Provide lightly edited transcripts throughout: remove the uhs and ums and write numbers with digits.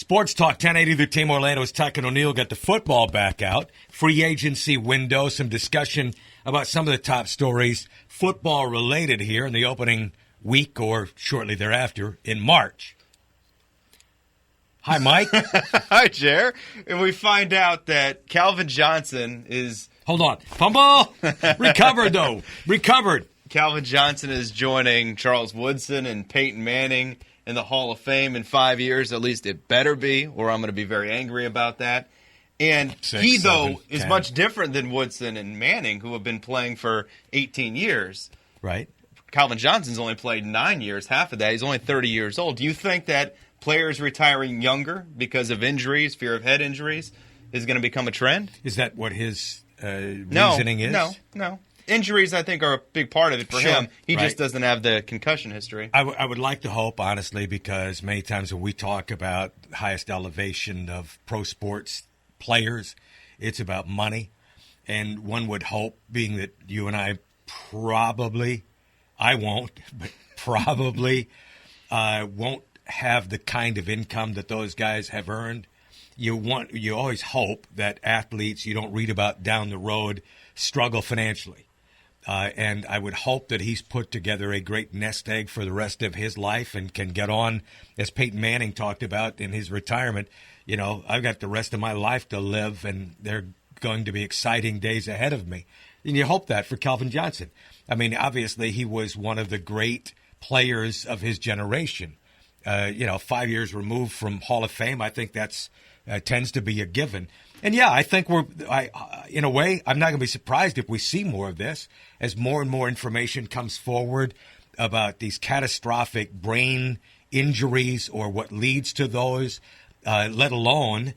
Sports Talk 1080, the Team Orlando's Tuck and O'Neill got the football back out. Free agency window, some discussion about some of the top stories, football related here in the opening week or shortly thereafter in March. Hi, Mike. Hi, Jer. And we find out that Calvin Johnson is... Hold on. Fumble! Recovered, though. Recovered. Calvin Johnson is joining Charles Woodson and Peyton Manning in the Hall of Fame in 5 years. At least it better be, or I'm going to be very angry about that. And he, though, is much different than Woodson and Manning, who have been playing for 18 years. Right. Calvin Johnson's only played 9 years, half of that. He's only 30 years old. Do you think that players retiring younger because of injuries, fear of head injuries, is going to become a trend? Is that what his reasoning is? No. Injuries, I think, are a big part of it for him. He right. just doesn't have the concussion history. I would like to hope, honestly, because many times when we talk about the highest elevation of pro sports players, it's about money. And one would hope, being that you and I probably, I won't, but probably won't have the kind of income that those guys have earned. You always hope that athletes you don't read about down the road struggle financially. And I would hope that he's put together a great nest egg for the rest of his life and can get on, as Peyton Manning talked about in his retirement. You know, I've got the rest of my life to live, and they're going to be exciting days ahead of me. And you hope that for Calvin Johnson. I mean, obviously, he was one of the great players of his generation. 5 years removed from Hall of Fame, I think that's tends to be a given. And yeah, I think in a way, I'm not going to be surprised if we see more of this as more and more information comes forward about these catastrophic brain injuries or what leads to those, let alone,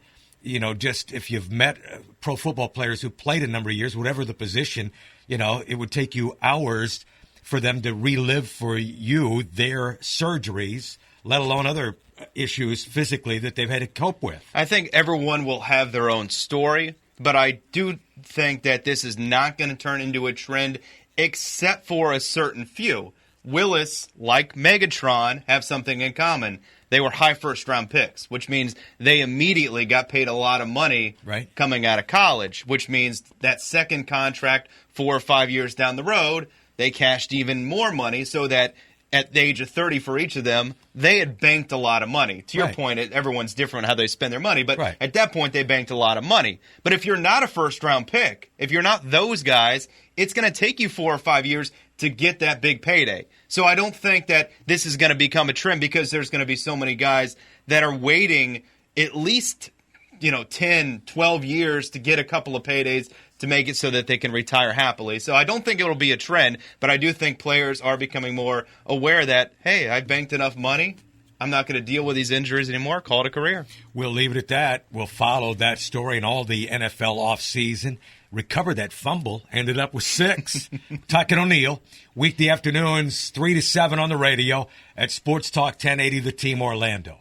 just if you've met pro football players who played a number of years, whatever the position, it would take you hours for them to relive for you their surgeries, let alone other issues physically that they've had to cope with. I think everyone will have their own story, but I do think that this is not going to turn into a trend except for a certain few. Willis, like Megatron, have something in common. They were high first-round picks, which means they immediately got paid a lot of money coming out of college, which means that second contract 4 or 5 years down the road, they cashed even more money so that at the age of 30 for each of them, they had banked a lot of money. To your point, everyone's different how they spend their money, but at that point, they banked a lot of money. But if you're not a first-round pick, if you're not those guys, it's going to take you 4 or 5 years to get that big payday. So I don't think that this is going to become a trend because there's going to be so many guys that are waiting at least 10, 12 years to get a couple of paydays to make it so that they can retire happily. So I don't think it'll be a trend, but I do think players are becoming more aware that, hey, I've banked enough money. I'm not going to deal with these injuries anymore. Call it a career. We'll leave it at that. We'll follow that story and all the NFL offseason. Recover that fumble. Ended up with 6. Tuck and O'Neill. Weekday afternoons, 3 to 7 on the radio at Sports Talk 1080, the Team Orlando.